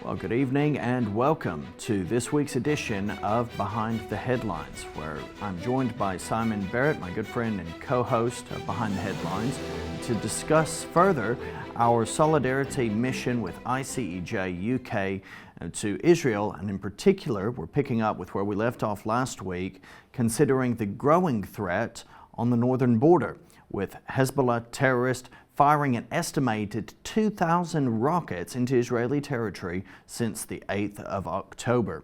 Well, good evening and welcome to this week's edition of Behind the Headlines, where I'm joined by Simon Barrett, my good friend and co-host of Behind the Headlines, to discuss further our solidarity mission with ICEJUK to Israel, and in particular, we're picking up with where we left off last week, considering the growing threat on the northern border, with Hezbollah terrorists firing an estimated 2,000 rockets into Israeli territory since the 8th of October.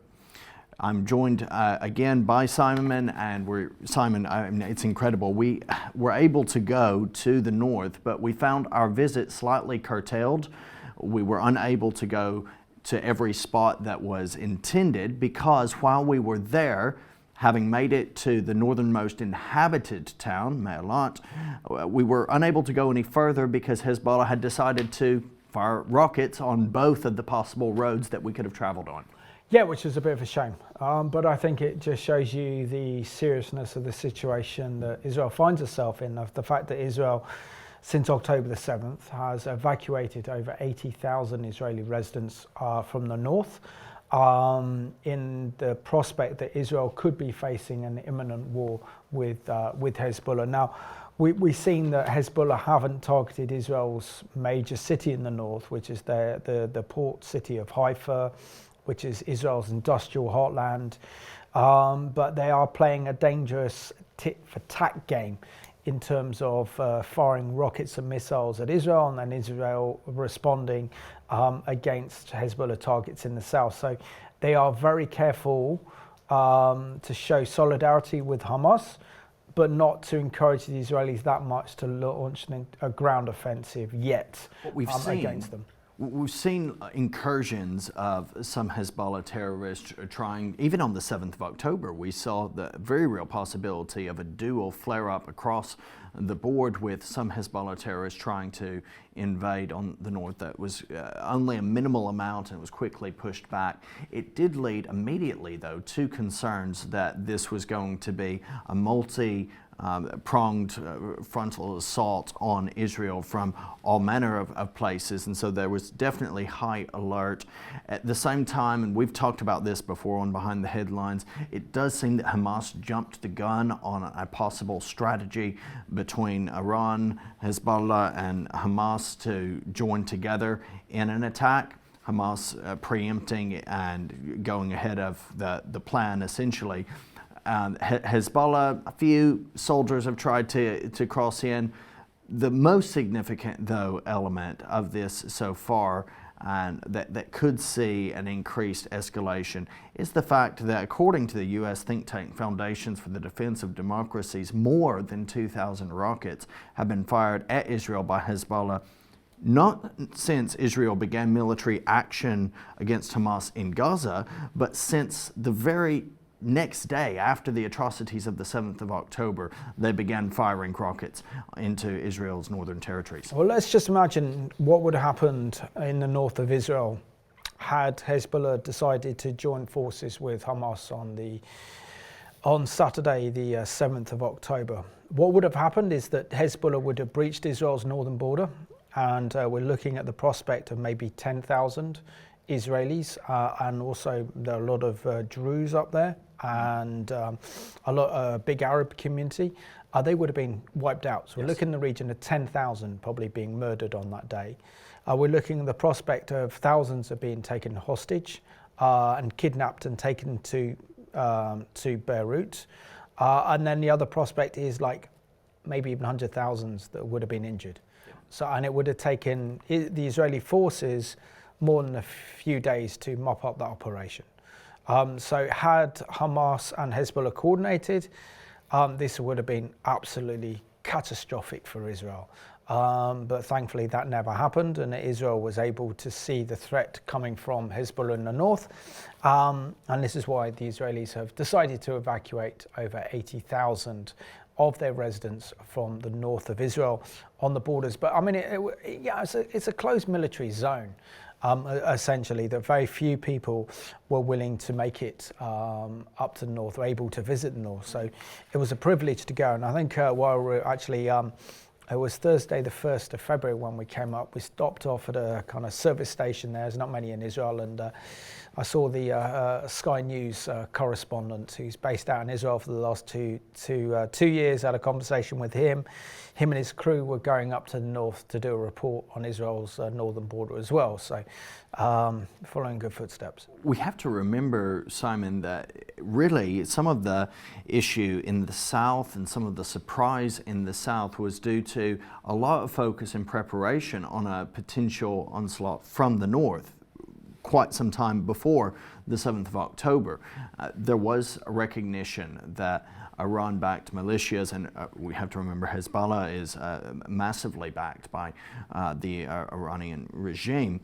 I'm joined again by Simon, and it's incredible. We were able to go to the north, but we found our visit slightly curtailed. We were unable to go to every spot that was intended because while we were there, having made it to the northernmost inhabited town, Me'alat, we were unable to go any further because Hezbollah had decided to fire rockets on both of the possible roads that we could have traveled on. Yeah, which is a bit of a shame. But I think it just shows you the seriousness of the situation that Israel finds itself in, of the fact that Israel, since October the 7th, has evacuated over 80,000 Israeli residents from the north, in the prospect that Israel could be facing an imminent war with Hezbollah. Now, we've seen that Hezbollah haven't targeted Israel's major city in the north, which is the port city of Haifa, which is Israel's industrial heartland, but they are playing a dangerous tit-for-tat game in terms of firing rockets and missiles at Israel, and then Israel responding against Hezbollah targets in the south. So they are very careful to show solidarity with Hamas, but not to encourage the Israelis that much to launch a ground offensive yet against them. We've seen incursions of some Hezbollah terrorists trying, even on the 7th of October, we saw the very real possibility of a dual flare-up across the board with some Hezbollah terrorists trying to invade on the north. That was only a minimal amount and it was quickly pushed back. It did lead immediately, though, to concerns that this was going to be a multi-pronged frontal assault on Israel from all manner of places, and so there was definitely high alert. At the same time, and we've talked about this before on Behind the Headlines, it does seem that Hamas jumped the gun on a possible strategy between Iran, Hezbollah, and Hamas to join together in an attack. Hamas preempting and going ahead of the plan, essentially. Hezbollah, a few soldiers have tried to cross in. The most significant, though, element of this so far, and that could see an increased escalation, is the fact that, according to the U.S. think tank Foundations for the Defence of Democracies, more than 2,000 rockets have been fired at Israel by Hezbollah, not since Israel began military action against Hamas in Gaza, but since the very next day, after the atrocities of the 7th of October, they began firing rockets into Israel's northern territories. Well, let's just imagine what would have happened in the north of Israel had Hezbollah decided to join forces with Hamas on Saturday, the 7th of October. What would have happened is that Hezbollah would have breached Israel's northern border, and we're looking at the prospect of maybe 10,000 Israelis, and also there are a lot of Druze up there, and a big Arab community. They would have been wiped out. So we're looking in the region of 10,000 probably being murdered on that day. We're looking at the prospect of thousands of being taken hostage and kidnapped and taken to Beirut. And then the other prospect is like maybe even 100,000 that would have been injured. Yeah. So, and it would have taken the Israeli forces more than a few days to mop up that operation. So had Hamas and Hezbollah coordinated, this would have been absolutely catastrophic for Israel. But thankfully that never happened, and Israel was able to see the threat coming from Hezbollah in the north. And this is why the Israelis have decided to evacuate over 80,000 of their residents from the north of Israel on the borders. But I mean, it's a closed military zone. Essentially, that very few people were willing to make it up to the north, or able to visit the north. So it was a privilege to go. And I think while we're actually It was Thursday the 1st of February when we came up. We stopped off at a kind of service station there. There's not many in Israel, and I saw the Sky News correspondent who's based out in Israel for the last two years. Had a conversation with him. Him and his crew were going up to the north to do a report on Israel's northern border as well. So following good footsteps. We have to remember, Simon, that really some of the issue in the south and some of the surprise in the south was due to a lot of focus and preparation on a potential onslaught from the north. Quite some time before the 7th of October, there was a recognition that Iran-backed militias, and we have to remember Hezbollah is massively backed by the Iranian regime.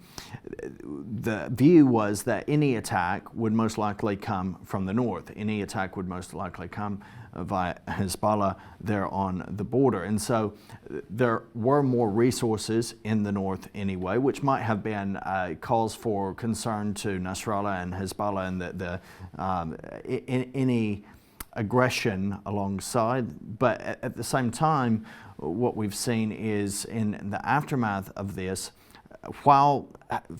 The view was that any attack would most likely come from the north. Any attack would most likely come via Hezbollah there on the border. And so there were more resources in the north anyway, which might have been cause for concern to Nasrallah and Hezbollah, and any aggression alongside. But at the same time, what we've seen is in the aftermath of this, while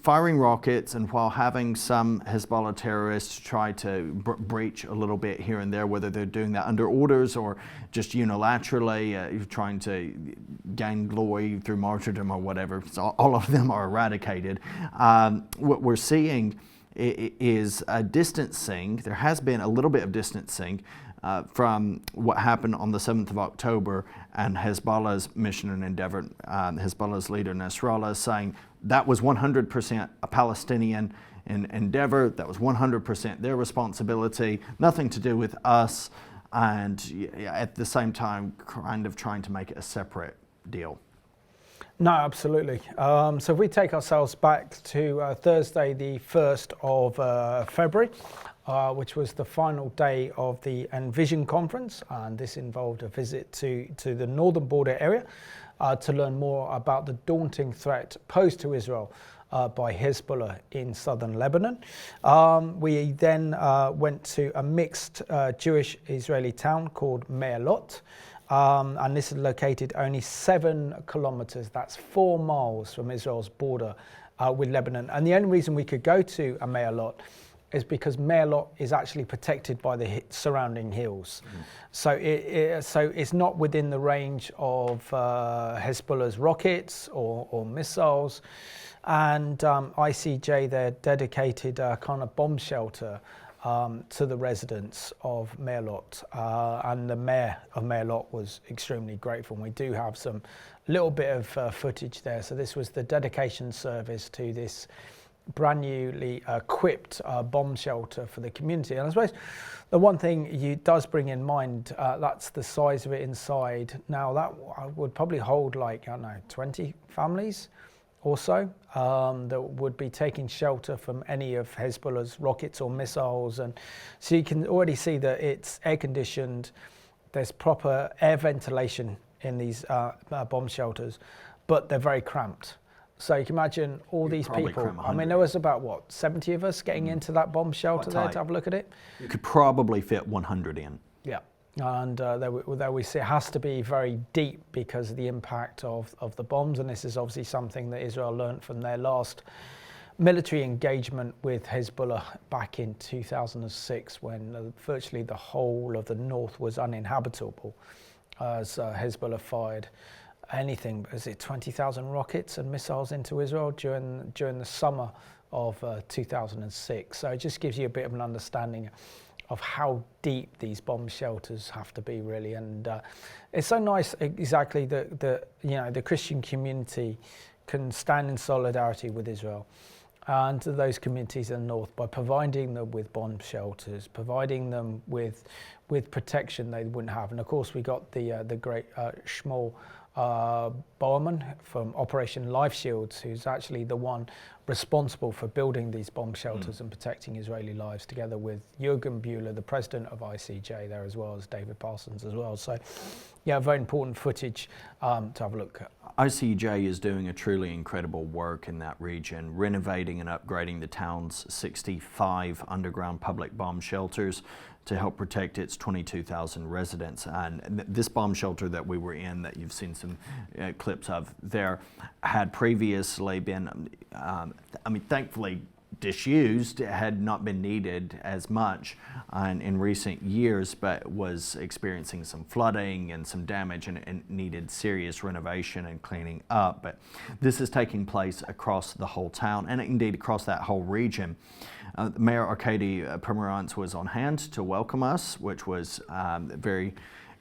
firing rockets and while having some Hezbollah terrorists try to breach a little bit here and there, whether they're doing that under orders or just unilaterally trying to gain glory through martyrdom or whatever, so all of them are eradicated. What we're seeing is a distancing. There has been a little bit of distancing from what happened on the 7th of October and Hezbollah's mission and endeavor. Hezbollah's leader Nasrallah saying that was 100% a Palestinian endeavor, that was 100% their responsibility, nothing to do with us, and at the same time kind of trying to make it a separate deal. No, absolutely. So if we take ourselves back to Thursday, the 1st of February, which was the final day of the Envision conference, and this involved a visit to the northern border area to learn more about the daunting threat posed to Israel by Hezbollah in southern Lebanon. We then went to a mixed Jewish-Israeli town called Me'alot. And this is located only 7 kilometers, that's 4 miles from Israel's border with Lebanon. And the only reason we could go to a Me'alot is because Me'alot is actually protected by the surrounding hills. So it's not within the range of Hezbollah's rockets or missiles. And ICEJ there dedicated a kind of bomb shelter to the residents of Me'alot, and the mayor of Me'alot was extremely grateful. And we do have some little bit of footage there. So this was the dedication service to this brand newly equipped bomb shelter for the community. And I suppose the one thing it does bring in mind, that's the size of it inside. Now that would probably hold like, I don't know, 20 families or so that would be taking shelter from any of Hezbollah's rockets or missiles. And so you can already see that it's air conditioned, there's proper air ventilation in these bomb shelters, but they're very cramped. So you can imagine all these people. I mean, there was about, what, 70 of us getting into that bomb shelter there to have a look at it? You could probably fit 100 in. Yeah. And there we see it has to be very deep because of the impact of the bombs. And this is obviously something that Israel learned from their last military engagement with Hezbollah back in 2006, when virtually the whole of the north was uninhabitable as Hezbollah fired anything, is it 20,000 rockets and missiles into Israel during the summer of 2006. So it just gives you a bit of an understanding of how deep these bomb shelters have to be, really. And it's so nice, exactly, that the Christian community can stand in solidarity with Israel and to those communities in the north by providing them with bomb shelters, providing them with protection they wouldn't have. And of course, we got the great Shmuel Bowerman from Operation Life Shields, who's actually the one responsible for building these bomb shelters and protecting Israeli lives, together with Jürgen Bühler, the president of ICEJ there, as well as David Parsons as well. So yeah, very important footage to have a look at. ICEJ is doing a truly incredible work in that region, renovating and upgrading the town's 65 underground public bomb shelters to help protect its 22,000 residents. And this bomb shelter that we were in, that you've seen some clips of there, had previously been, thankfully, disused. It had not been needed as much in recent years, but was experiencing some flooding and some damage, and needed serious renovation and cleaning up. But this is taking place across the whole town, and indeed across that whole region. Mayor Arkady Pomerantz was on hand to welcome us, which was very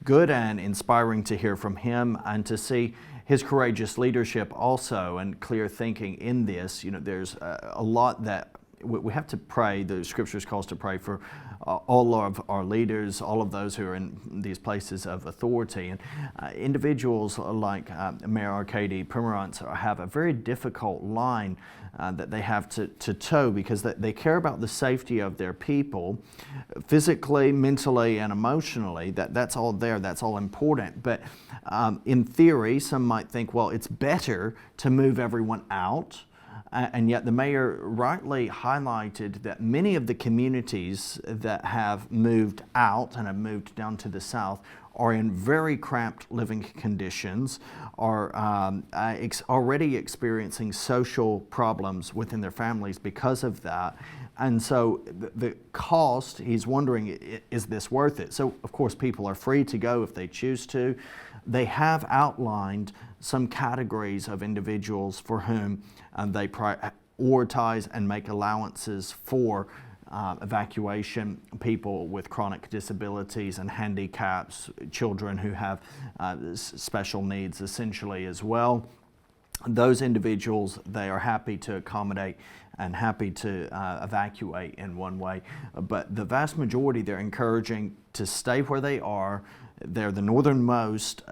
good and inspiring to hear from him, and to see his courageous leadership also and clear thinking in this. There's a lot that we have to pray. The scriptures call us to pray for all of our leaders, all of those who are in these places of authority. And individuals like Mayor Arkady Pomerantz have a very difficult line that they have to toe, because they care about the safety of their people physically, mentally, and emotionally. That's all there, that's all important. But in theory, some might think, well, it's better to move everyone out. And yet the mayor rightly highlighted that many of the communities that have moved out and have moved down to the south are in very cramped living conditions, are already experiencing social problems within their families because of that. And so the cost, he's wondering, is this worth it? So of course people are free to go if they choose to. They have outlined some categories of individuals for whom they prioritize and make allowances for evacuation: people with chronic disabilities and handicaps, children who have special needs essentially as well. Those individuals, they are happy to accommodate and happy to evacuate in one way. But the vast majority, they're encouraging to stay where they are. They're the northernmost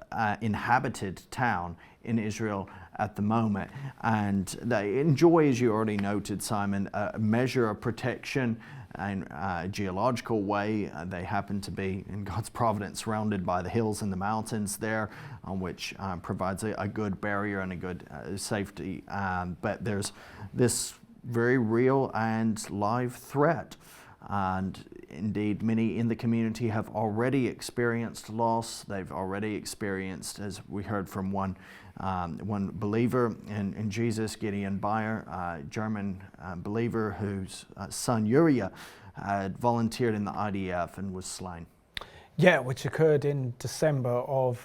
inhabited town in Israel at the moment, and they enjoy, as you already noted, Simon, a measure of protection in a geological way. They happen to be, in God's providence, surrounded by the hills and the mountains there, which provides a good barrier and a good safety. But there's this very real and live threat. And indeed, many in the community have already experienced loss. They've already experienced, as we heard from one believer in Jesus, Gideon Bayer, a German believer whose son Uriah had volunteered in the IDF and was slain. Yeah, which occurred in December of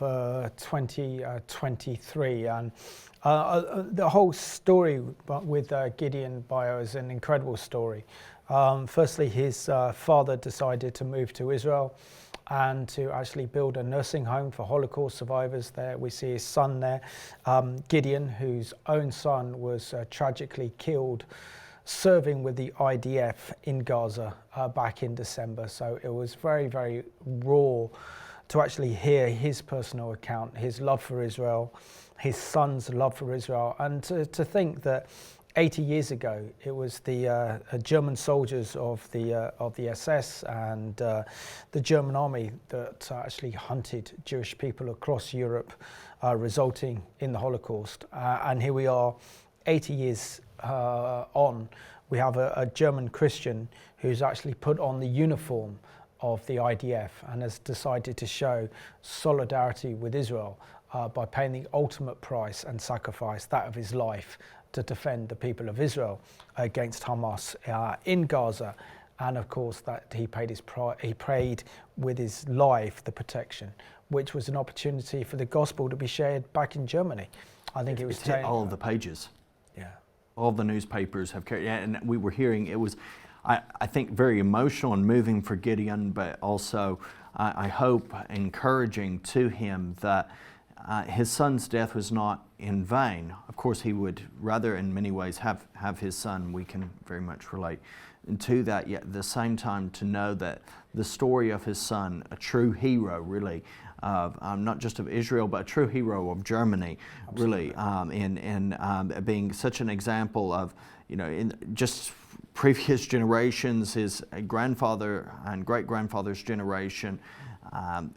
2023. And the whole story with Gideon Bayer is an incredible story. Firstly, his father decided to move to Israel and to actually build a nursing home for Holocaust survivors there. We see his son there, Gideon, whose own son was tragically killed serving with the IDF in Gaza back in December. So it was very, very raw to actually hear his personal account, his love for Israel, his son's love for Israel, and to think that 80 years ago, it was the German soldiers of the SS and the German army that actually hunted Jewish people across Europe, resulting in the Holocaust. And here we are, 80 years on. We have a German Christian who's actually put on the uniform of the IDF and has decided to show solidarity with Israel by paying the ultimate price and sacrifice, that of his life, to defend the people of Israel against Hamas in Gaza. And of course that he paid with his life the protection, which was an opportunity for the gospel to be shared back in Germany. I think it was hit all of the pages. Yeah. All of the newspapers have carried, and we were hearing it was, I think, very emotional and moving for Gideon, but also I hope encouraging to him that his son's death was not in vain. Of course, he would rather, in many ways, have his son. We can very much relate to that, yet at the same time to know that the story of his son, a true hero, really, of not just of Israel, but a true hero of Germany, really, in being such an example of, in just previous generations, his grandfather and great-grandfather's generation,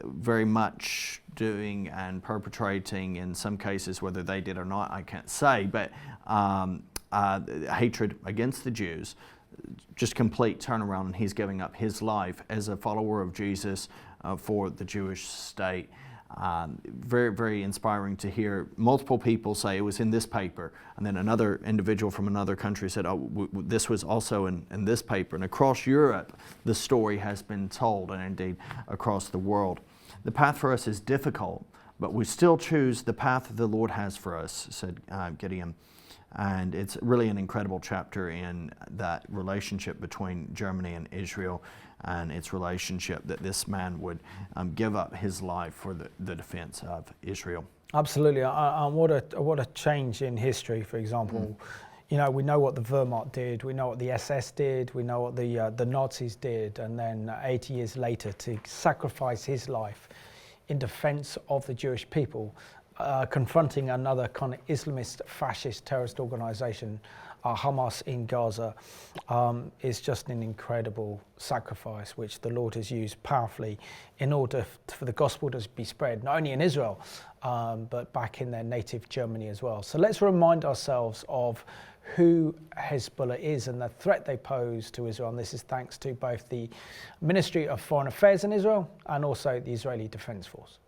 very much doing and perpetrating, in some cases, whether they did or not, I can't say, but hatred against the Jews, just complete turnaround, and he's giving up his life as a follower of Jesus for the Jewish state. Very, very inspiring to hear multiple people say it was in this paper, and then another individual from another country said, oh, this was also in this paper. And across Europe, the story has been told, and indeed across the world. The path for us is difficult, but we still choose the path the Lord has for us, said Gideon. And it's really an incredible chapter in that relationship between Germany and Israel, and its relationship that this man would give up his life for the defense of Israel. Absolutely, and what a change in history. For example, you know, we know what the Wehrmacht did, we know what the SS did, we know what the Nazis did, and then 80 years later to sacrifice his life in defense of the Jewish people. Confronting another kind of Islamist, fascist, terrorist organization, Hamas in Gaza, is just an incredible sacrifice which the Lord has used powerfully in order for the gospel to be spread, not only in Israel, but back in their native Germany as well. So let's remind ourselves of who Hezbollah is and the threat they pose to Israel. And this is thanks to both the Ministry of Foreign Affairs in Israel and also the Israeli Defense Force.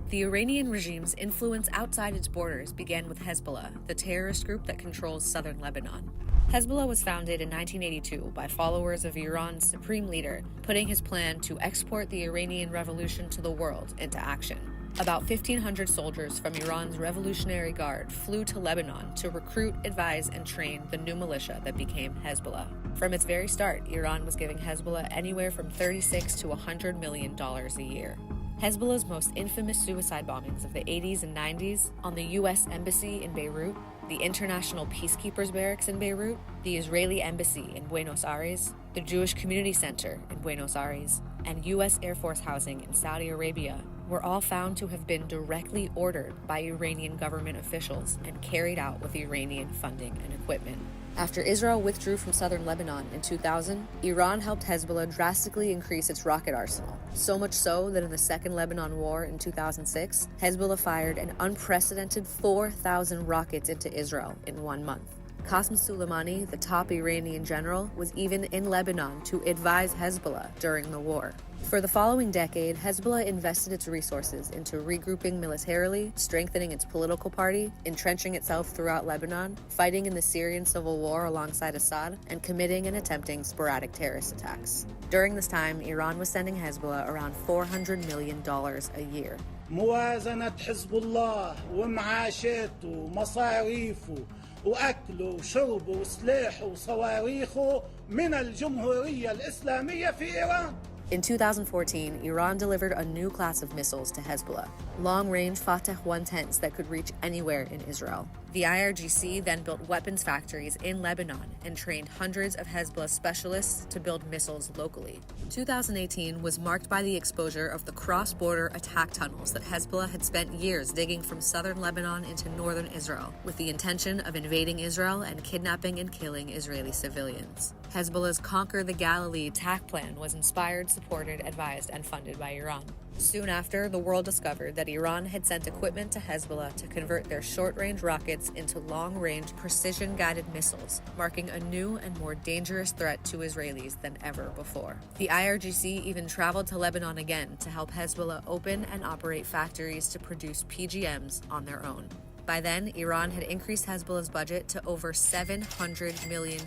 The Iranian regime's influence outside its borders began with Hezbollah, the terrorist group that controls southern Lebanon. Hezbollah was founded in 1982 by followers of Iran's supreme leader, putting his plan to export the Iranian revolution to the world into action. About 1,500 soldiers from Iran's Revolutionary Guard flew to Lebanon to recruit, advise, and train the new militia that became Hezbollah. From its very start, Iran was giving Hezbollah anywhere from $36 to $100 million a year. Hezbollah's most infamous suicide bombings of the 80s and 90s on the U.S. Embassy in Beirut, the International Peacekeepers Barracks in Beirut, the Israeli Embassy in Buenos Aires, the Jewish Community Center in Buenos Aires, and U.S. Air Force housing in Saudi Arabia were all found to have been directly ordered by Iranian government officials and carried out with Iranian funding and equipment. After Israel withdrew from southern Lebanon in 2000, Iran helped Hezbollah drastically increase its rocket arsenal, so much so that in the Second Lebanon War in 2006, Hezbollah fired an unprecedented 4,000 rockets into Israel in 1 month. Qasem Soleimani, the top Iranian general, was even in Lebanon to advise Hezbollah during the war. For the following decade, Hezbollah invested its resources into regrouping militarily, strengthening its political party, entrenching itself throughout Lebanon, fighting in the Syrian civil war alongside Assad, and committing and attempting sporadic terrorist attacks. During this time, Iran was sending Hezbollah around $400 million a year. موازنة حزب الله ومعاشاته ومصاريفه وأكله وشربه وسلاحه وصواريخه من الجمهورية الإسلامية في إيران. In 2014, Iran delivered a new class of missiles to Hezbollah, long-range Fateh 110s that could reach anywhere in Israel. The IRGC then built weapons factories in Lebanon and trained hundreds of Hezbollah specialists to build missiles locally. 2018 was marked by the exposure of the cross-border attack tunnels that Hezbollah had spent years digging from southern Lebanon into northern Israel, with the intention of invading Israel and kidnapping and killing Israeli civilians. Hezbollah's Conquer the Galilee attack plan was inspired, supported, advised, and funded by Iran. Soon after, the world discovered that Iran had sent equipment to Hezbollah to convert their short-range rockets into long-range, precision-guided missiles, marking a new and more dangerous threat to Israelis than ever before. The IRGC even traveled to Lebanon again to help Hezbollah open and operate factories to produce PGMs on their own. By then, Iran had increased Hezbollah's budget to over $700 million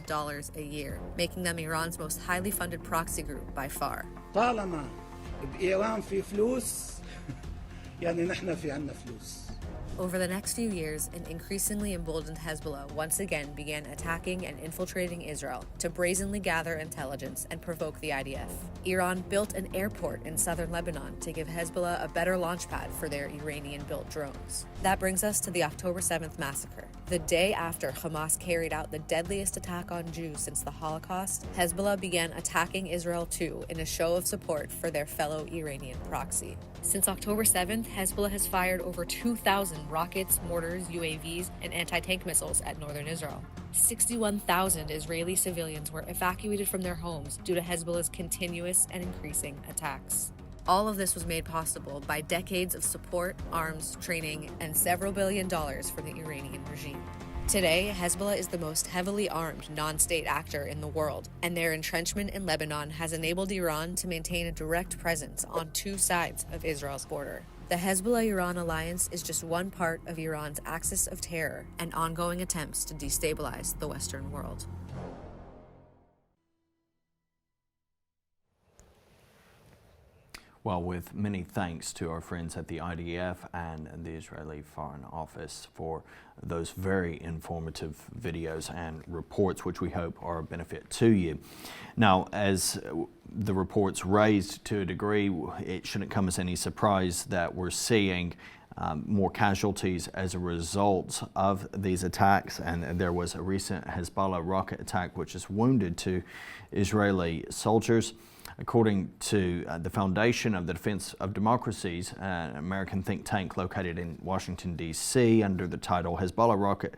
a year, making them Iran's most highly funded proxy group by far. طالما بإيران في فلوس يعني نحن في عنا فلوس. Over the next few years, an increasingly emboldened Hezbollah once again began attacking and infiltrating Israel to brazenly gather intelligence and provoke the IDF. Iran built an airport in southern Lebanon to give Hezbollah a better launchpad for their Iranian-built drones. That brings us to the October 7th massacre. The day after Hamas carried out the deadliest attack on Jews since the Holocaust, Hezbollah began attacking Israel too in a show of support for their fellow Iranian proxy. Since October 7th, Hezbollah has fired over 2,000 rockets, mortars, UAVs, and anti-tank missiles at northern Israel. 61,000 Israeli civilians were evacuated from their homes due to Hezbollah's continuous and increasing attacks. All of this was made possible by decades of support, arms, training, and several $billion from the Iranian regime. Today, Hezbollah is the most heavily armed non-state actor in the world, and their entrenchment in Lebanon has enabled Iran to maintain a direct presence on two sides of Israel's border. The Hezbollah-Iran alliance is just one part of Iran's axis of terror and ongoing attempts to destabilize the Western world. Well, with many thanks to our friends at the IDF and the Israeli Foreign Office for those very informative videos and reports, which we hope are a benefit to you. Now, as the reports raised to a degree, it shouldn't come as any surprise that we're seeing more casualties as a result of these attacks, and there was a recent Hezbollah rocket attack which has wounded two Israeli soldiers. According to the Foundation of the Defence of Democracies, an American think tank located in Washington, D.C., under the title Hezbollah rocket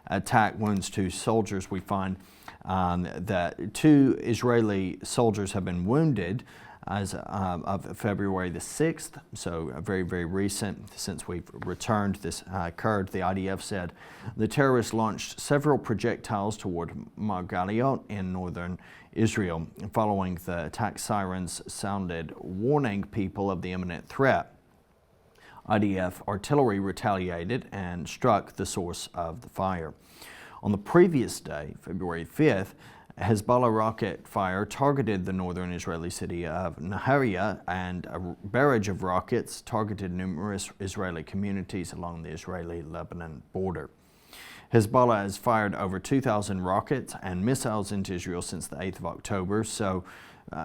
attack wounds two soldiers, we find that two Israeli soldiers have been wounded as of February the 6th, so very, very recent since we've returned. This occurred. The IDF said the terrorists launched several projectiles toward Margaliot in northern Israel. Following the attack, sirens sounded, warning people of the imminent threat. IDF artillery retaliated and struck the source of the fire. On the previous day, February 5th, Hezbollah rocket fire targeted the northern Israeli city of Nahariya, and a barrage of rockets targeted numerous Israeli communities along the Israeli-Lebanon border. Hezbollah has fired over 2,000 rockets and missiles into Israel since the 8th of October, so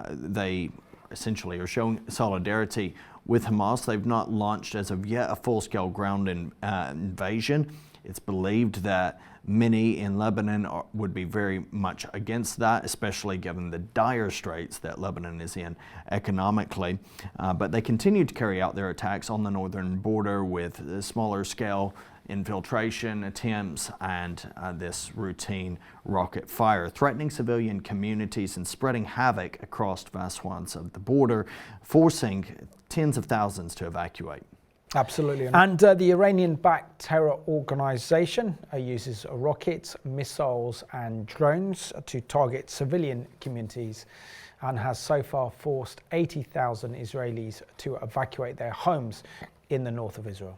they essentially are showing solidarity with Hamas. They've not launched as of yet a full-scale ground invasion. It's believed that many in Lebanon would be very much against that, especially given the dire straits that Lebanon is in economically. But they continue to carry out their attacks on the northern border with smaller scale infiltration attempts and this routine rocket fire, threatening civilian communities and spreading havoc across vast swaths of the border, forcing tens of thousands to evacuate. Absolutely. And the Iranian-backed terror organization uses rockets, missiles and drones to target civilian communities and has so far forced 80,000 Israelis to evacuate their homes in the north of Israel.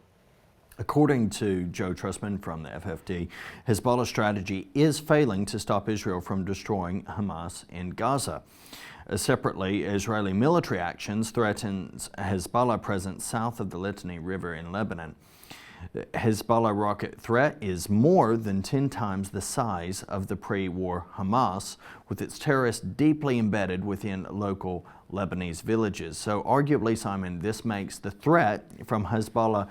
According to Joe Trussman from the FFD, Hezbollah's strategy is failing to stop Israel from destroying Hamas in Gaza. Separately, Israeli military actions threatens Hezbollah presence south of the Litani River in Lebanon. The Hezbollah rocket threat is more than 10 times the size of the pre-war Hamas, with its terrorists deeply embedded within local Lebanese villages. So arguably, Simon, this makes the threat from Hezbollah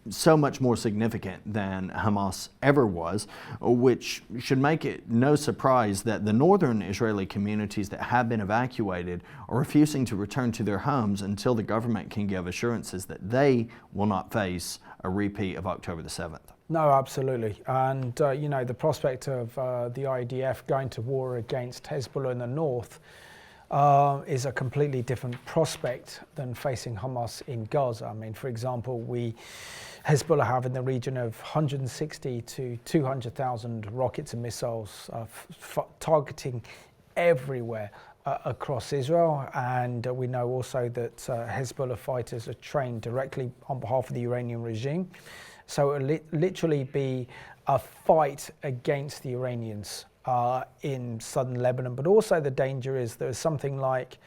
so much more significant than Hamas ever was, which should make it no surprise that the northern Israeli communities that have been evacuated are refusing to return to their homes until the government can give assurances that they will not face a repeat of October the 7th. No, absolutely. And, you know, the prospect of the IDF going to war against Hezbollah in the north is a completely different prospect than facing Hamas in Gaza. I mean, for example, Hezbollah have in the region of 160 to 200,000 rockets and missiles targeting everywhere across Israel, and we know also that Hezbollah fighters are trained directly on behalf of the Iranian regime. So it will literally be a fight against the Iranians in southern Lebanon, but also the danger is there's something like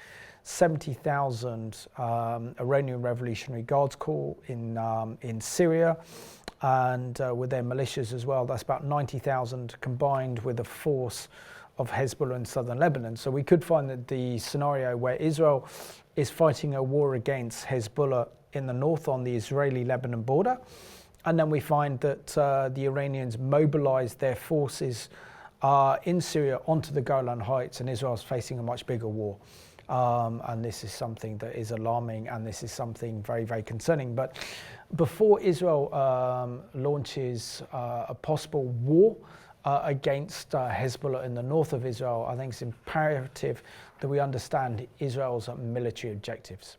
70,000 Iranian Revolutionary Guards Corps in Syria, and with their militias as well. That's about 90,000 combined with the force of Hezbollah in southern Lebanon. So we could find that the scenario where Israel is fighting a war against Hezbollah in the north on the Israeli-Lebanon border, and then we find that the Iranians mobilized their forces in Syria onto the Golan Heights, and Israel's facing a much bigger war. And this is something that is alarming, and this is something very, very concerning. But before Israel launches a possible war against Hezbollah in the north of Israel, I think it's imperative that we understand Israel's military objectives.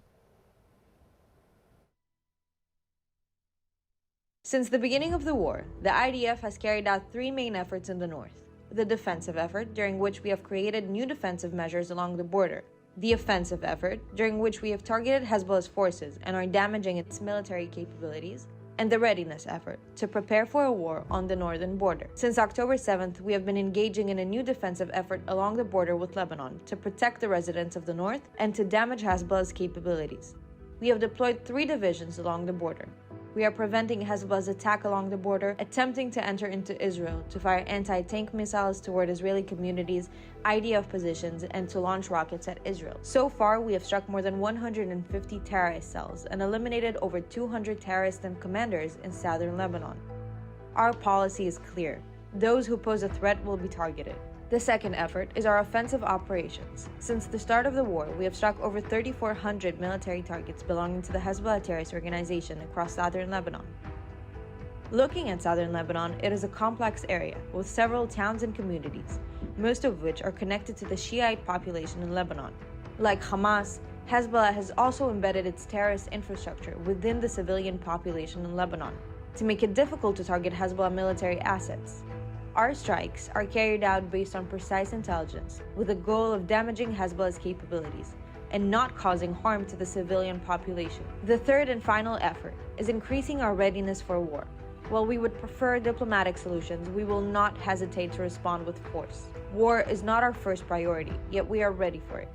Since the beginning of the war, the IDF has carried out three main efforts in the north. The defensive effort, during which we have created new defensive measures along the border. The offensive effort, during which we have targeted Hezbollah's forces and are damaging its military capabilities. And the readiness effort, to prepare for a war on the northern border. Since October 7th, we have been engaging in a new defensive effort along the border with Lebanon to protect the residents of the north and to damage Hezbollah's capabilities. We have deployed 3 divisions along the border. We are preventing Hezbollah's attack along the border, attempting to enter into Israel to fire anti-tank missiles toward Israeli communities, IDF positions, and to launch rockets at Israel. So far, we have struck more than 150 terrorist cells and eliminated over 200 terrorists and commanders in southern Lebanon. Our policy is clear. Those who pose a threat will be targeted. The second effort is our offensive operations. Since the start of the war, we have struck over 3,400 military targets belonging to the Hezbollah terrorist organization across southern Lebanon. Looking at southern Lebanon, it is a complex area with several towns and communities, most of which are connected to the Shiite population in Lebanon. Like Hamas, Hezbollah has also embedded its terrorist infrastructure within the civilian population in Lebanon to make it difficult to target Hezbollah military assets. Our strikes are carried out based on precise intelligence, with the goal of damaging Hezbollah's capabilities and not causing harm to the civilian population. The third and final effort is increasing our readiness for war. While we would prefer diplomatic solutions, we will not hesitate to respond with force. War is not our first priority, yet we are ready for it.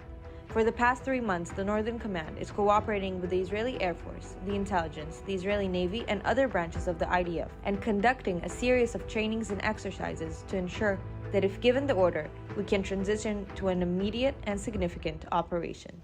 For the past 3 months, the Northern Command is cooperating with the Israeli Air Force, the intelligence, the Israeli Navy, and other branches of the IDF, and conducting a series of trainings and exercises to ensure that if given the order, we can transition to an immediate and significant operation.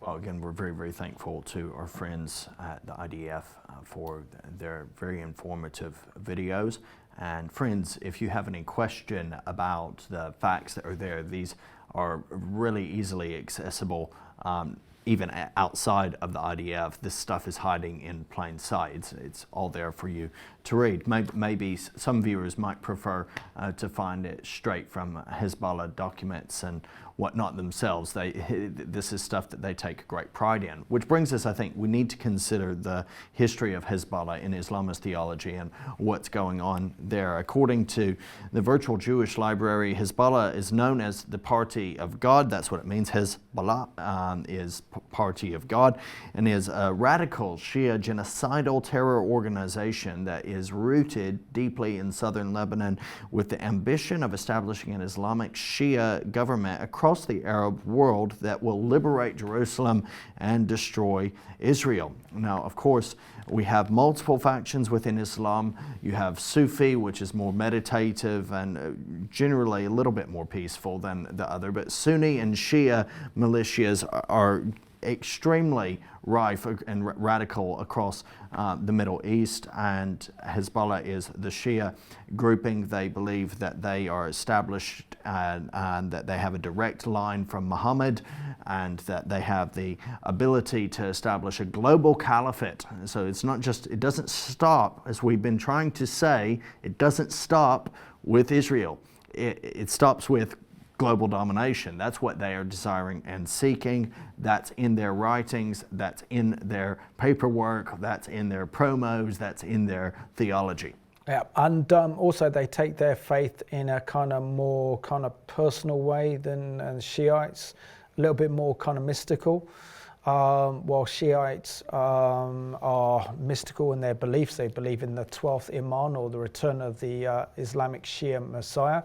Well, again, we're very, very thankful to our friends at the IDF for their very informative videos. And friends, if you have any question about the facts that are there, these are really easily accessible, even outside of the IDF. This stuff is hiding in plain sight. It's all there for you to read. Maybe some viewers might prefer to find it straight from Hezbollah documents and whatnot themselves. This is stuff that they take great pride in. Which brings us, I think, we need to consider the history of Hezbollah in Islamist theology and what's going on there. According to the Virtual Jewish Library, Hezbollah is known as the Party of God. That's what it means. Hezbollah is Party of God, and is a radical Shia genocidal terror organization that is rooted deeply in southern Lebanon with the ambition of establishing an Islamic Shia government across the Arab world that will liberate Jerusalem and destroy Israel. Now, of course, we have multiple factions within Islam. You have Sufi, which is more meditative and generally a little bit more peaceful than the other, but Sunni and Shia militias are extremely rife and radical across the Middle East, and Hezbollah is the Shia grouping. They believe that they are established and that they have a direct line from Muhammad, and that they have the ability to establish a global caliphate. So it's not just, it doesn't stop, as we've been trying to say, it doesn't stop with Israel. It stops with global domination. That's what they are desiring and seeking. That's in their writings, that's in their paperwork, that's in their promos, that's in their theology. Yeah, and also they take their faith in a kind of more kind of personal way than Shiites, a little bit more kind of mystical. While Shiites are mystical in their beliefs, they believe in the 12th Imam, or the return of the Islamic Shia Messiah,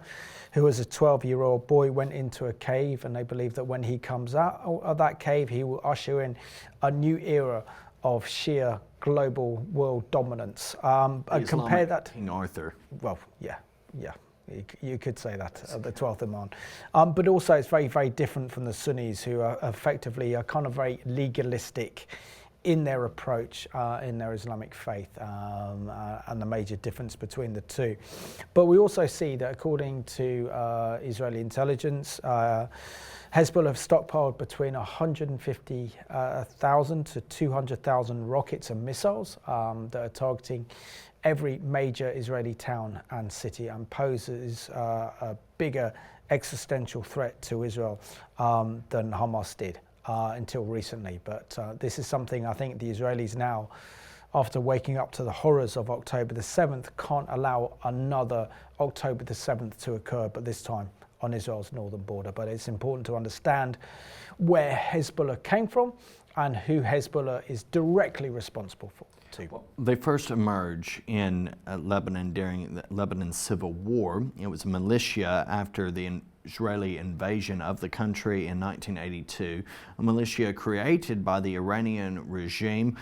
who as a 12-year-old boy went into a cave, and they believe that when he comes out of that cave, he will usher in a new era of Shia global world dominance. And compare that King Arthur. Well, yeah. You could say that, the 12th Imam. But also it's very, very different from the Sunnis, who are effectively kind of very legalistic in their approach in their Islamic faith, and the major difference between the two. But we also see that according to Israeli intelligence, Hezbollah have stockpiled between 150,000 to 200,000 rockets and missiles that are targeting every major Israeli town and city, and poses a bigger existential threat to Israel than Hamas did until recently. But this is something I think the Israelis now, after waking up to the horrors of October the 7th, can't allow another October the 7th to occur, but this time on Israel's northern border. But it's important to understand where Hezbollah came from and who Hezbollah is directly responsible for. They first emerged in Lebanon during the Lebanon Civil War. It was a militia after the Israeli invasion of the country in 1982, a militia created by the Iranian regime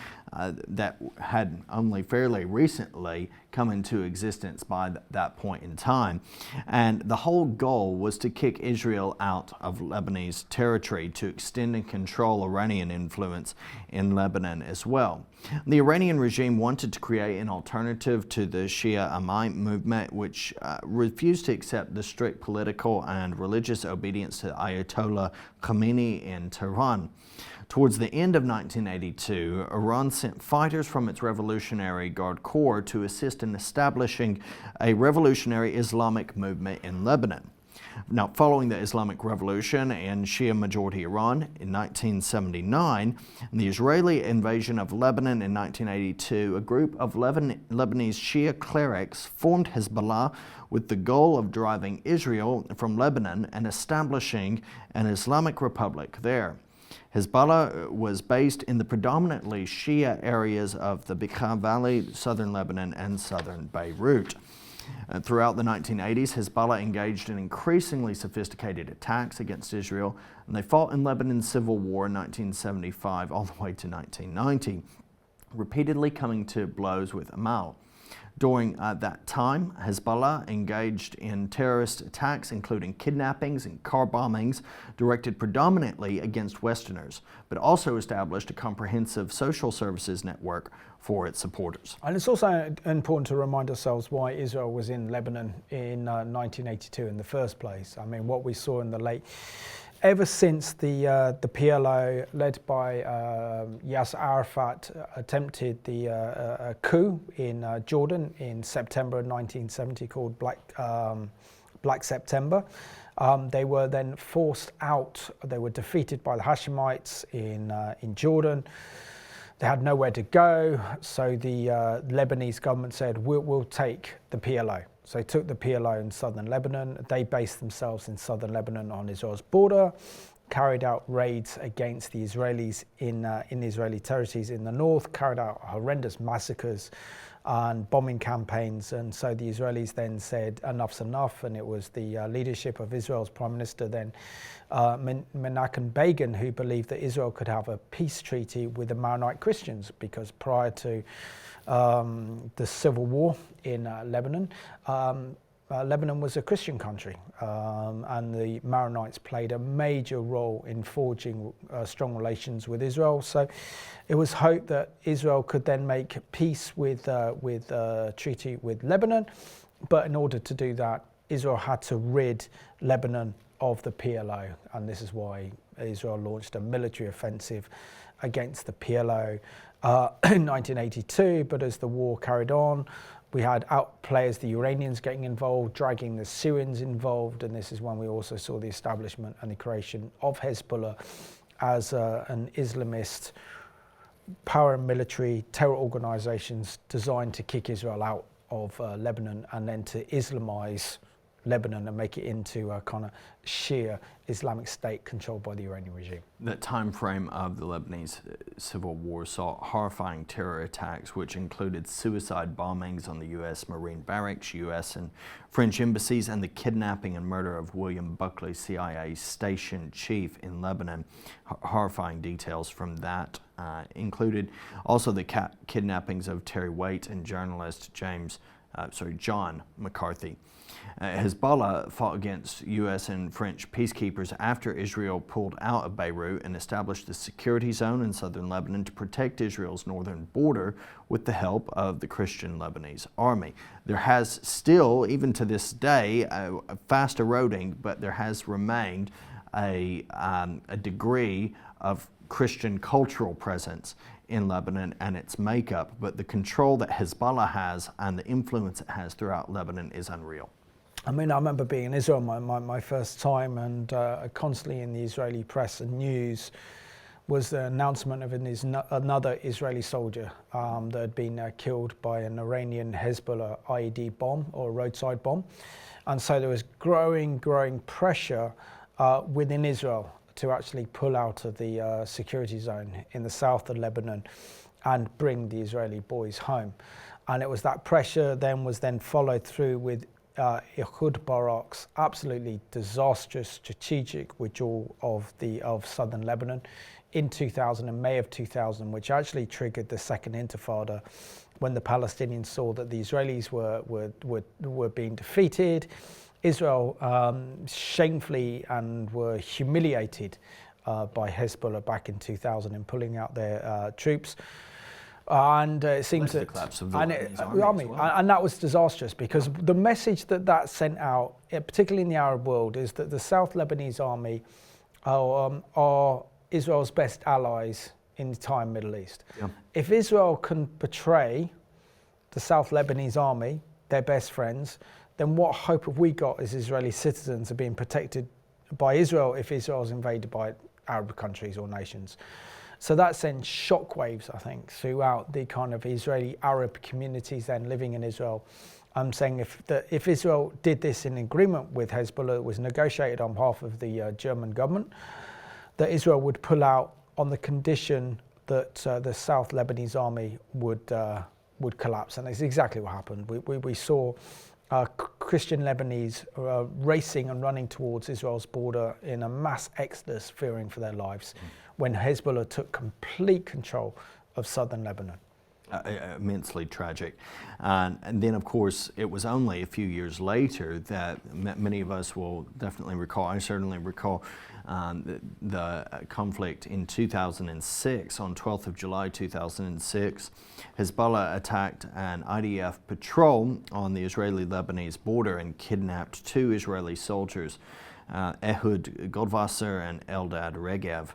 that had only fairly recently come into existence by that point in time. And the whole goal was to kick Israel out of Lebanese territory, to extend and control Iranian influence in Lebanon as well. The Iranian regime wanted to create an alternative to the Shia Imam movement, which refused to accept the strict political and religious obedience to Ayatollah Khamenei in Tehran. Towards the end of 1982, Iran sent fighters from its Revolutionary Guard Corps to assist in establishing a revolutionary Islamic movement in Lebanon. Now, following the Islamic Revolution in Shia-majority Iran in 1979, and the Israeli invasion of Lebanon in 1982, a group of Lebanese Shia clerics formed Hezbollah with the goal of driving Israel from Lebanon and establishing an Islamic Republic there. Hezbollah was based in the predominantly Shia areas of the Bekaa Valley, southern Lebanon, and southern Beirut. Throughout the 1980s, Hezbollah engaged in increasingly sophisticated attacks against Israel, and they fought in Lebanon's civil war in 1975 all the way to 1990, repeatedly coming to blows with Amal. During that time, Hezbollah engaged in terrorist attacks, including kidnappings and car bombings directed predominantly against Westerners, but also established a comprehensive social services network for its supporters. And it's also important to remind ourselves why Israel was in Lebanon in 1982 in the first place. I mean, what we saw in the late... Ever since the PLO, led by Yasser Arafat, attempted a coup in Jordan in September of 1970 called Black September, they were then forced out. They were defeated by the Hashemites in Jordan. They had nowhere to go, so the Lebanese government said, we'll take the PLO. So they took the PLO in southern Lebanon. They based themselves in southern Lebanon on Israel's border, carried out raids against the Israelis in Israeli territories in the north, carried out horrendous massacres and bombing campaigns. And so the Israelis then said, enough's enough. And it was the leadership of Israel's Prime Minister then, Menachem Begin, who believed that Israel could have a peace treaty with the Maronite Christians, because prior to the civil war in Lebanon, Lebanon was a Christian country, and the Maronites played a major role in forging strong relations with Israel. So it was hoped that Israel could then make peace with a treaty with Lebanon, but in order to do that, Israel had to rid Lebanon of the PLO, and this is why Israel launched a military offensive against the PLO in 1982. But as the war carried on, We had out players, the Iranians getting involved, dragging the Syrians involved, and this is when we also saw the establishment and the creation of Hezbollah as an Islamist paramilitary terror organisations designed to kick Israel out of Lebanon and then to Islamize Lebanon and make it into a kind of Shia Islamic state controlled by the Iranian regime. The time frame of the Lebanese civil war saw horrifying terror attacks, which included suicide bombings on the U.S. Marine barracks, U.S. and French embassies, and the kidnapping and murder of William Buckley, CIA station chief in Lebanon. Horrifying details from that included also the kidnappings of Terry Waite and journalist John McCarthy. Hezbollah fought against U.S. and French peacekeepers after Israel pulled out of Beirut and established a security zone in southern Lebanon to protect Israel's northern border with the help of the Christian Lebanese army. There has still, even to this day, fast eroding, but there has remained a degree of Christian cultural presence in Lebanon and its makeup, but the control that Hezbollah has and the influence it has throughout Lebanon is unreal. I mean, I remember being in Israel my first time, and constantly in the Israeli press and news was the announcement of another Israeli soldier that had been killed by an Iranian Hezbollah IED bomb or roadside bomb. And so there was growing pressure within Israel to actually pull out of the security zone in the south of Lebanon and bring the Israeli boys home. And it was that pressure was then followed through with Ehud Barak's absolutely disastrous strategic withdrawal of southern Lebanon in 2000, in May of 2000, which actually triggered the second intifada when the Palestinians saw that the Israelis were being defeated. Israel shamefully and were humiliated by Hezbollah back in 2000 in pulling out their troops. And it seems that the collapse of the Lebanese army as well. and that was disastrous because the message that sent out, particularly in the Arab world, is that the South Lebanese army are Israel's best allies in the time Middle East. Yeah. If Israel can betray the South Lebanese army, their best friends, then what hope have we got as Israeli citizens of being protected by Israel if Israel is invaded by Arab countries or nations? So that sends shockwaves, I think, throughout the kind of Israeli Arab communities then living in Israel. I'm saying if Israel did this in agreement with Hezbollah, it was negotiated on behalf of the German government, that Israel would pull out on the condition that the South Lebanese army would collapse. And that's exactly what happened. We saw Christian Lebanese racing and running towards Israel's border in a mass exodus, fearing for their lives, when Hezbollah took complete control of southern Lebanon. Immensely tragic. And then, of course, it was only a few years later that many of us will definitely recall, I certainly recall, the conflict in 2006, on 12th of July 2006. Hezbollah attacked an IDF patrol on the Israeli-Lebanese border and kidnapped 2 Israeli soldiers, Ehud Goldwasser and Eldad Regev.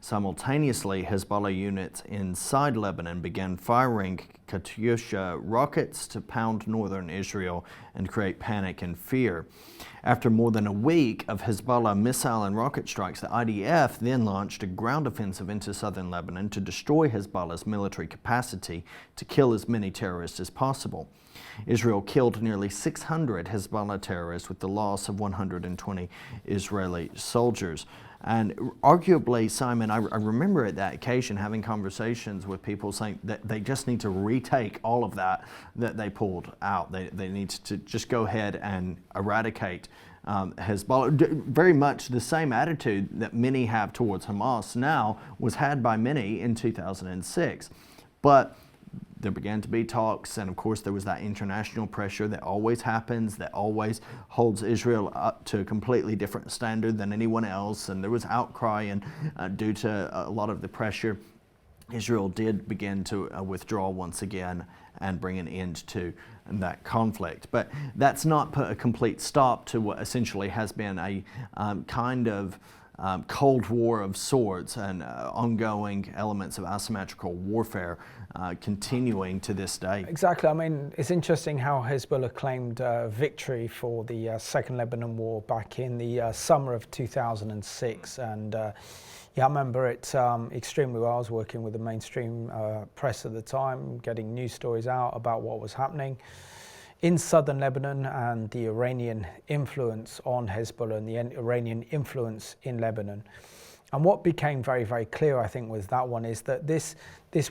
Simultaneously, Hezbollah units inside Lebanon began firing Katyusha rockets to pound northern Israel and create panic and fear. After more than a week of Hezbollah missile and rocket strikes, the IDF then launched a ground offensive into southern Lebanon to destroy Hezbollah's military capacity to kill as many terrorists as possible. Israel killed nearly 600 Hezbollah terrorists with the loss of 120 Israeli soldiers. And arguably, Simon, I remember at that occasion having conversations with people saying that they just need to retake all of that they pulled out. They need to just go ahead and eradicate Hezbollah. Very much the same attitude that many have towards Hamas now was had by many in 2006. But there began to be talks, and of course there was that international pressure that always happens, that always holds Israel up to a completely different standard than anyone else, and there was outcry, and due to a lot of the pressure, Israel did begin to withdraw once again and bring an end to that conflict. But that's not put a complete stop to what essentially has been a kind of Cold War of sorts and ongoing elements of asymmetrical warfare continuing to this day. Exactly. I mean, it's interesting how Hezbollah claimed victory for the Second Lebanon War back in the summer of 2006. And yeah, I remember it extremely well. I was working with the mainstream press at the time, getting news stories out about what was happening in southern Lebanon and the Iranian influence on Hezbollah and the Iranian influence in Lebanon. And what became very, very clear, I think, with that one is that this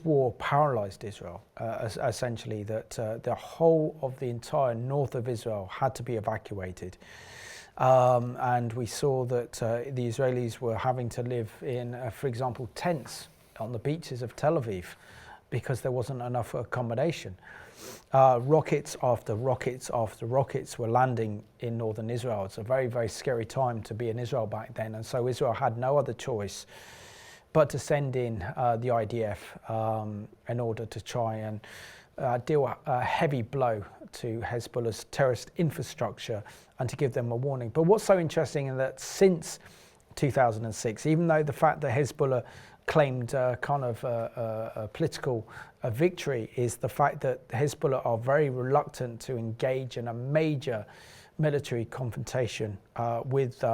war paralyzed Israel, essentially, that the whole of the entire north of Israel had to be evacuated. And we saw that the Israelis were having to live in, for example, tents on the beaches of Tel Aviv because there wasn't enough accommodation. Rockets after rockets after rockets were landing in northern Israel. It's a very, very scary time to be in Israel back then. And so Israel had no other choice but to send in the IDF in order to try and deal a heavy blow to Hezbollah's terrorist infrastructure and to give them a warning. But what's so interesting is that since 2006, even though the fact that Hezbollah claimed kind of a political victory, is the fact that Hezbollah are very reluctant to engage in a major military confrontation with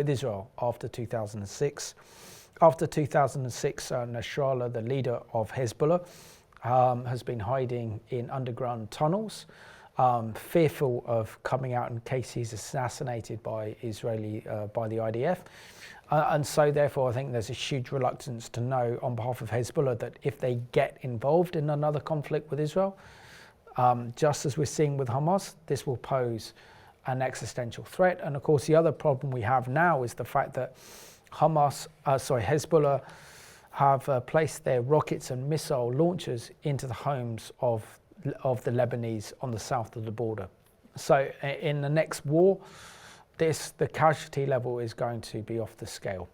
Israel after 2006. After 2006, Nasrallah, the leader of Hezbollah, has been hiding in underground tunnels, fearful of coming out in case he's assassinated by the IDF. And so therefore I think there's a huge reluctance to know on behalf of Hezbollah that if they get involved in another conflict with Israel, just as we're seeing with Hamas, this will pose an existential threat. And of course the other problem we have now is the fact that Hezbollah have placed their rockets and missile launchers into the homes of the Lebanese on the south of the border. So in the next war, the casualty level is going to be off the scale,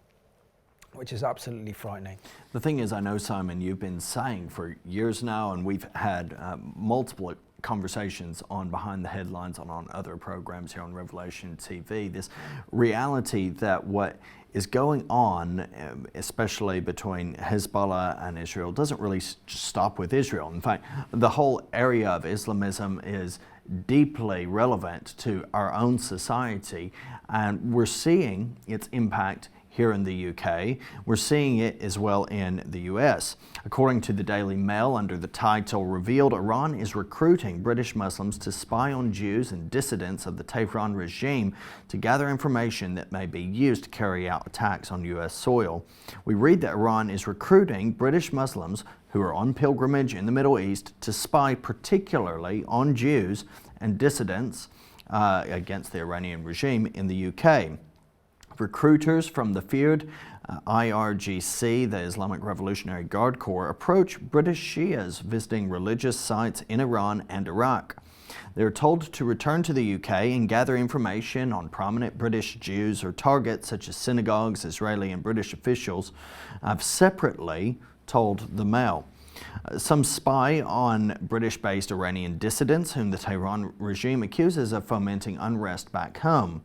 which is absolutely frightening. The thing is, I know, Simon, you've been saying for years now, and we've had multiple conversations on Behind the Headlines and on other programs here on Revelation TV, this reality that what is going on, especially between Hezbollah and Israel, doesn't really stop with Israel. In fact, the whole area of Islamism is deeply relevant to our own society, and we're seeing its impact here in the UK. We're seeing it as well in the US. According to the Daily Mail, under the title revealed, Iran is recruiting British Muslims to spy on Jews and dissidents of the Tehran regime to gather information that may be used to carry out attacks on US soil. We read that Iran is recruiting British Muslims who are on pilgrimage in the Middle East to spy particularly on Jews and dissidents against the Iranian regime in the UK. Recruiters from the feared IRGC, the Islamic Revolutionary Guard Corps, approach British Shias visiting religious sites in Iran and Iraq. They are told to return to the UK and gather information on prominent British Jews or targets such as synagogues. Israeli and British officials have separately told the Mail. Some spy on British-based Iranian dissidents whom the Tehran regime accuses of fomenting unrest back home.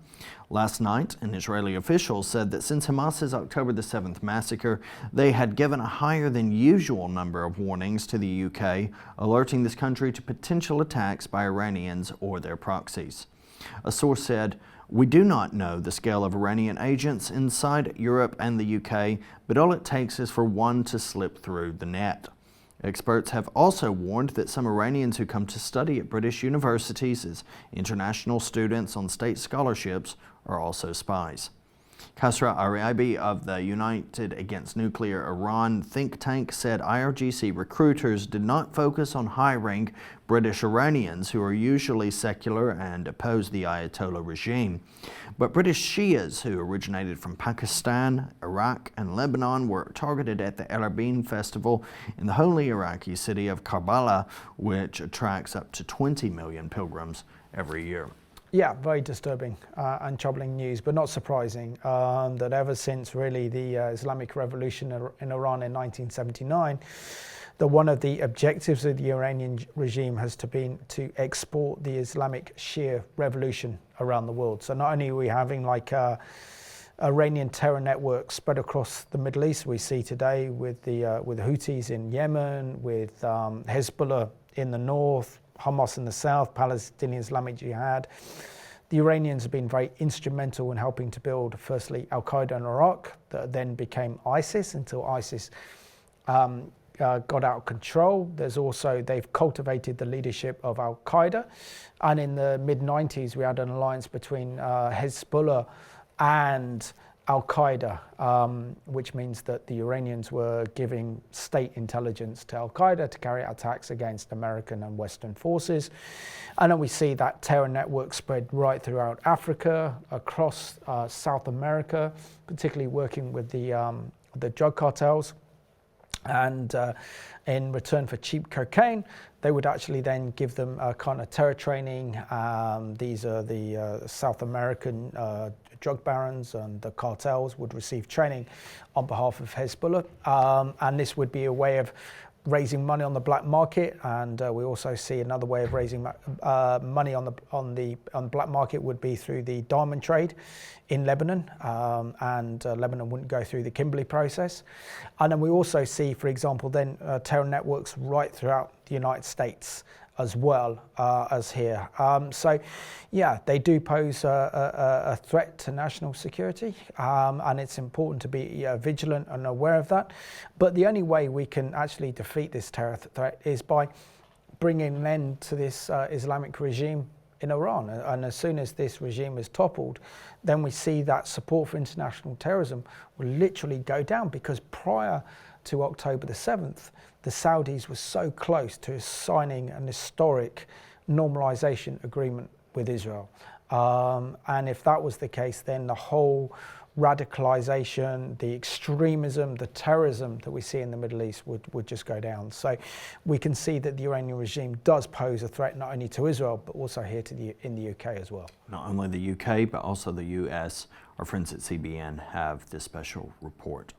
Last night, an Israeli official said that since Hamas's October the 7th massacre, they had given a higher than usual number of warnings to the UK, alerting this country to potential attacks by Iranians or their proxies. A source said, "We do not know the scale of Iranian agents inside Europe and the UK, but all it takes is for one to slip through the net." Experts have also warned that some Iranians who come to study at British universities as international students on state scholarships are also spies. Kasra Ariabi of the United Against Nuclear Iran think tank said IRGC recruiters did not focus on hiring British Iranians who are usually secular and oppose the Ayatollah regime. But British Shias who originated from Pakistan, Iraq and Lebanon were targeted at the Arabin festival in the holy Iraqi city of Karbala, which attracts up to 20 million pilgrims every year. Yeah, very disturbing and troubling news, but not surprising that ever since really the Islamic Revolution in Iran in 1979, that one of the objectives of the Iranian regime has been to export the Islamic Shia revolution around the world. So not only are we having like Iranian terror network spread across the Middle East. We see today with the Houthis in Yemen, with Hezbollah in the north, Hamas in the south, Palestinian Islamic Jihad. The Iranians have been very instrumental in helping to build, firstly, Al-Qaeda in Iraq, that then became ISIS until ISIS got out of control. They've cultivated the leadership of Al-Qaeda. And in the mid-90s, we had an alliance between Hezbollah and Al-Qaeda, which means that the Iranians were giving state intelligence to Al-Qaeda to carry out attacks against American and Western forces. And then we see that terror network spread right throughout Africa, across South America, particularly working with the drug cartels. And in return for cheap cocaine, they would actually then give them a kind of terror training. These are the South American drug barons, and the cartels would receive training on behalf of Hezbollah. And this would be a way of raising money on the black market. And we also see another way of raising money on the black market would be through the diamond trade in Lebanon, and Lebanon wouldn't go through the Kimberley process. And then we also see, for example, then terror networks right throughout the United States as well as here. So, yeah, they do pose a threat to national security, and it's important to be vigilant and aware of that. But the only way we can actually defeat this terror threat is by bringing an end to this Islamic regime in Iran. And as soon as this regime is toppled, then we see that support for international terrorism will literally go down, because prior to October the 7th, the Saudis were so close to signing an historic normalization agreement with Israel. And if that was the case, then the whole radicalization, the extremism, the terrorism that we see in the Middle East would just go down. So we can see that the Iranian regime does pose a threat not only to Israel, but also here in the UK as well. Not only the UK, but also the US. Our friends at CBN have this special report.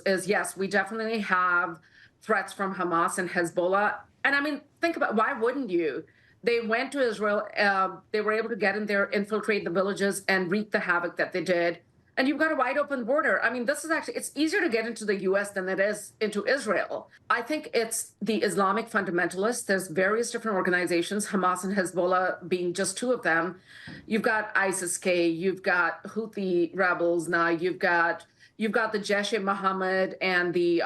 Is yes, we definitely have threats from Hamas and Hezbollah. And I mean, think about, why wouldn't you? They went to Israel, they were able to get in there, infiltrate the villages, and wreak the havoc that they did. And you've got a wide open border. I mean, this is actually, it's easier to get into the US than it is into Israel. I think it's the Islamic fundamentalists. There's various different organizations, Hamas and Hezbollah being just two of them. You've got ISIS-K, you've got Houthi rebels now, you've got the Jaish-e-Mohammed and the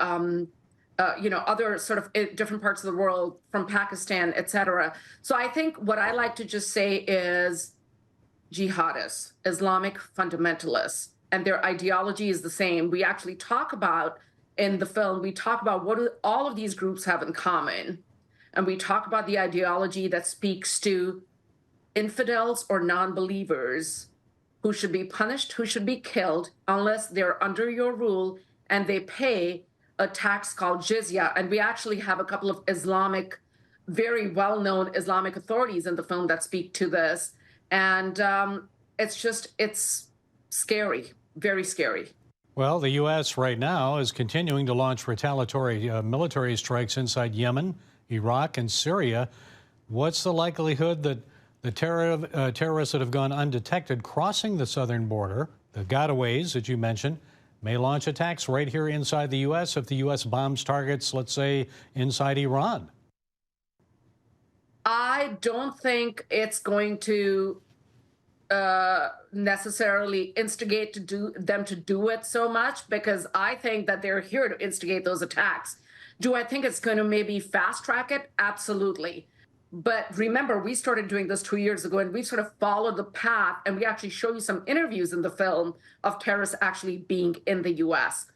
other sort of different parts of the world, from Pakistan, etc. So I think what I like to just say is jihadists, Islamic fundamentalists, and their ideology is the same. We actually talk about, in the film, we talk about what do all of these groups have in common. And we talk about the ideology that speaks to infidels or non-believers who should be punished, who should be killed unless they're under your rule and they pay a tax called jizya. And we actually have a couple of Islamic, very well-known Islamic authorities in the film that speak to this. And it's scary, very scary. Well, the U.S. right now is continuing to launch retaliatory military strikes inside Yemen, Iraq, and Syria. What's the likelihood that the terrorists that have gone undetected crossing the southern border, the gotaways that you mentioned, may launch attacks right here inside the U.S. if the U.S. bombs targets, let's say, inside Iran? I don't think it's going to necessarily instigate them to do it so much, because I think that they're here to instigate those attacks. Do I think it's going to maybe fast track it? Absolutely. But remember, we started doing this 2 years ago, and we sort of followed the path, and we actually show you some interviews in the film of terrorists actually being in the U.S.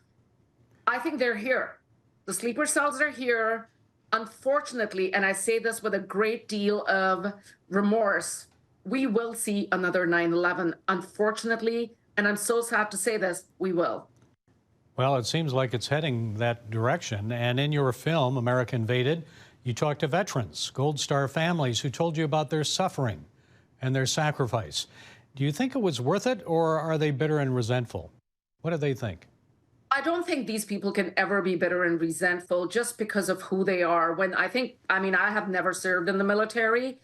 I think they're here. The sleeper cells are here. Unfortunately, and I say this with a great deal of remorse, we will see another 9/11, unfortunately, and I'm so sad to say this, we will. Well, it seems like it's heading that direction. And in your film, America Invaded, you talked to veterans, Gold Star families, who told you about their suffering and their sacrifice. Do you think it was worth it, or are they bitter and resentful? What do they think? I don't think these people can ever be bitter and resentful just because of who they are. I have never served in the military,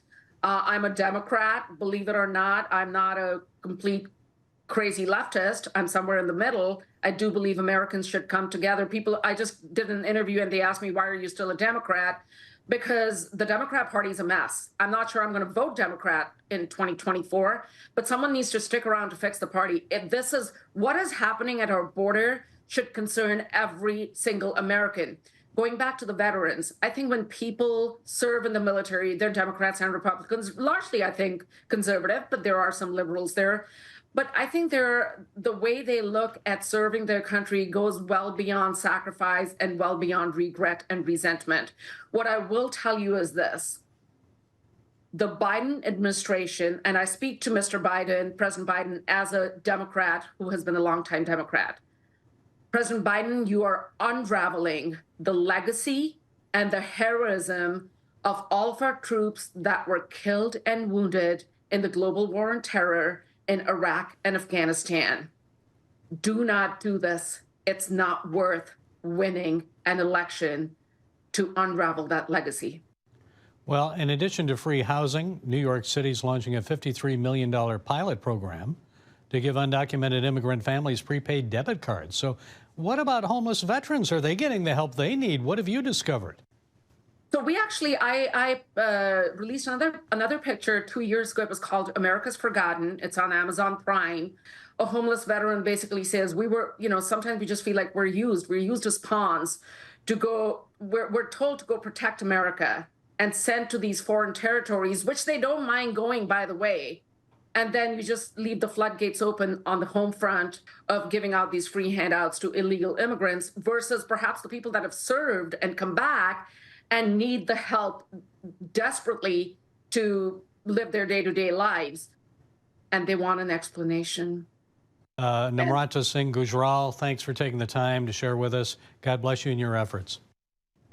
I'm a Democrat, believe it or not. I'm not a complete crazy leftist. I'm somewhere in the middle. I do believe Americans should come together. I just did an interview and they asked me, why are you still a Democrat? Because the Democrat Party is a mess. I'm not sure I'm going to vote Democrat in 2024, but someone needs to stick around to fix the party. If this is what is happening at our border should concern every single American. Going back to the veterans, I think when people serve in the military, they're Democrats and Republicans, largely, I think, conservative, but there are some liberals there. But I think the way they look at serving their country goes well beyond sacrifice and well beyond regret and resentment. What I will tell you is this. The Biden administration, and I speak to Mr. Biden, President Biden, as a Democrat who has been a longtime Democrat. President Biden, you are unraveling the legacy and the heroism of all of our troops that were killed and wounded in the global war on terror in Iraq and Afghanistan. Do not do this. It's not worth winning an election to unravel that legacy. Well, in addition to free housing, New York City's launching a $53 million pilot program to give undocumented immigrant families prepaid debit cards. So what about homeless veterans? Are they getting the help they need? What have you discovered? So we actually, I released another picture 2 years ago. It was called America's Forgotten. It's on Amazon Prime. A homeless veteran basically says, sometimes we just feel like we're used as pawns to go, we're told to go protect America and sent to these foreign territories, which they don't mind going, by the way. And then you just leave the floodgates open on the home front of giving out these free handouts to illegal immigrants versus perhaps the people that have served and come back and need the help desperately to live their day-to-day lives. And they want an explanation. Namrata Singh Gujral, thanks for taking the time to share with us. God bless you in your efforts.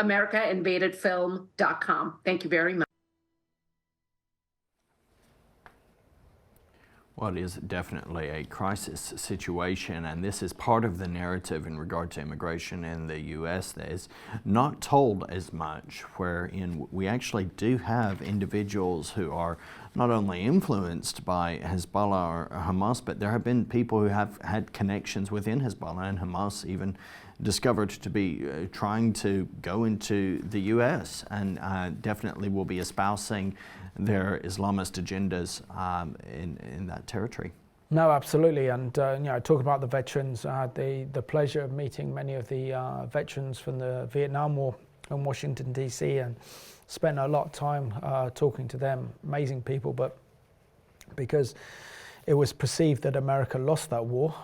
AmericaInvadedFilm.com. Thank you very much. Well, it is definitely a crisis situation, and this is part of the narrative in regard to immigration in the U.S. that is not told as much, wherein we actually do have individuals who are not only influenced by Hezbollah or Hamas, but there have been people who have had connections within Hezbollah and Hamas even discovered to be trying to go into the U.S. and definitely will be espousing their Islamist agendas in that territory. No, absolutely. And talking about the veterans, I had the pleasure of meeting many of the veterans from the Vietnam War in Washington, D.C. and spent a lot of time talking to them. Amazing people, but because it was perceived that America lost that war,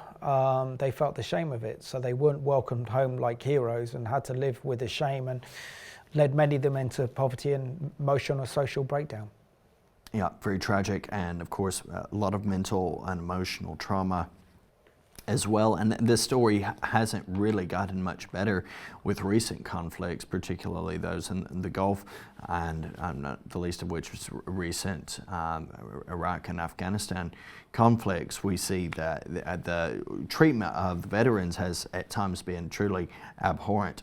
they felt the shame of it. So they weren't welcomed home like heroes and had to live with the shame, and led many of them into poverty and emotional social breakdown. Yeah, very tragic, and of course a lot of mental and emotional trauma as well. And this story hasn't really gotten much better with recent conflicts, particularly those in the Gulf, and not the least of which was recent Iraq and Afghanistan conflicts. We see that the treatment of veterans has at times been truly abhorrent.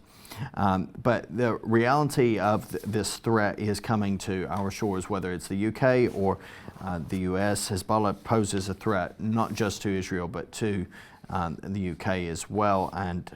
But the reality of this threat is coming to our shores, whether it's the UK or the US. Hezbollah poses a threat not just to Israel, but to the UK as well. And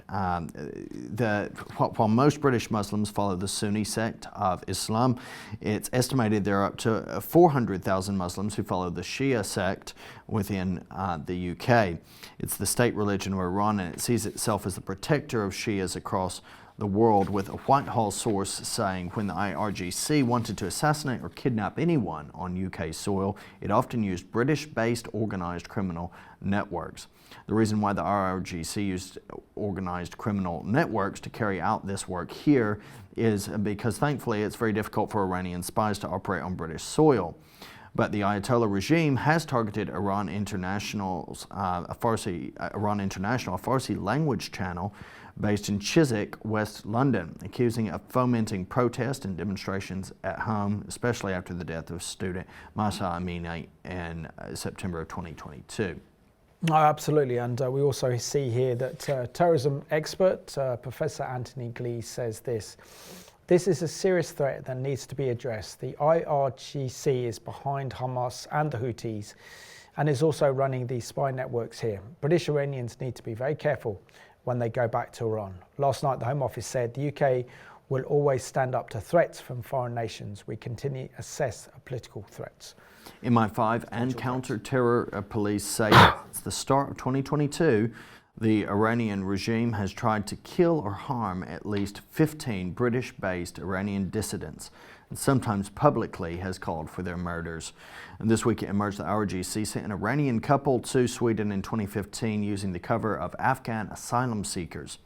while most British Muslims follow the Sunni sect of Islam, it's estimated there are up to 400,000 Muslims who follow the Shia sect within the UK. It's the state religion of Iran, and it sees itself as the protector of Shias across the world, with a Whitehall source saying when the IRGC wanted to assassinate or kidnap anyone on UK soil, it often used British-based organized criminal networks. The reason why the IRGC used organized criminal networks to carry out this work here is because thankfully it's very difficult for Iranian spies to operate on British soil. But the Ayatollah regime has targeted Iran International, a Farsi language channel based in Chiswick, West London, accusing it of fomenting protest and demonstrations at home, especially after the death of student Mahsa Amini in September of 2022. Oh, absolutely, and we also see here that terrorism expert Professor Anthony Glee says this: This is a serious threat that needs to be addressed. The IRGC is behind Hamas and the Houthis and is also running these spy networks here. British Iranians need to be very careful when they go back to Iran. Last night, the Home Office said the UK will always stand up to threats from foreign nations. We continue to assess political threats. MI5 and counter-terror police say since the start of 2022, the Iranian regime has tried to kill or harm at least 15 British-based Iranian dissidents, and sometimes publicly has called for their murders. And this week it emerged that IRGC sent an Iranian couple to Sweden in 2015 using the cover of Afghan asylum seekers.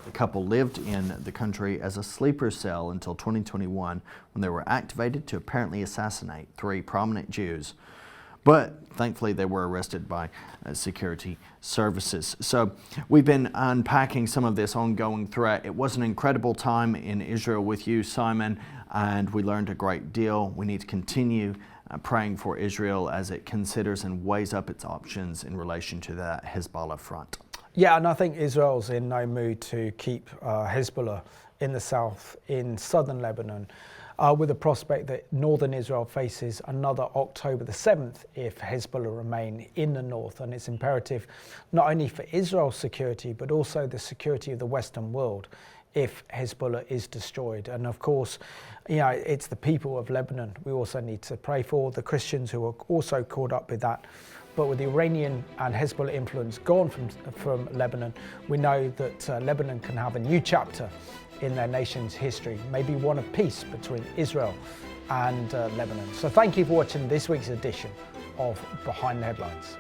The couple lived in the country as a sleeper cell until 2021, when they were activated to apparently assassinate 3 prominent Jews. But thankfully they were arrested by security services. So we've been unpacking some of this ongoing threat. It was an incredible time in Israel with you, Simon, and we learned a great deal. We need to continue praying for Israel as it considers and weighs up its options in relation to that Hezbollah front. Yeah, and I think Israel's in no mood to keep Hezbollah in the south, in southern Lebanon, with the prospect that northern Israel faces another October the 7th if Hezbollah remain in the north. And it's imperative not only for Israel's security, but also the security of the Western world if Hezbollah is destroyed. And of course, you know, it's the people of Lebanon we also need to pray for, the Christians who are also caught up with that. But with the Iranian and Hezbollah influence gone from Lebanon, we know that Lebanon can have a new chapter in their nation's history, maybe one of peace between Israel and Lebanon. So thank you for watching this week's edition of Behind the Headlines.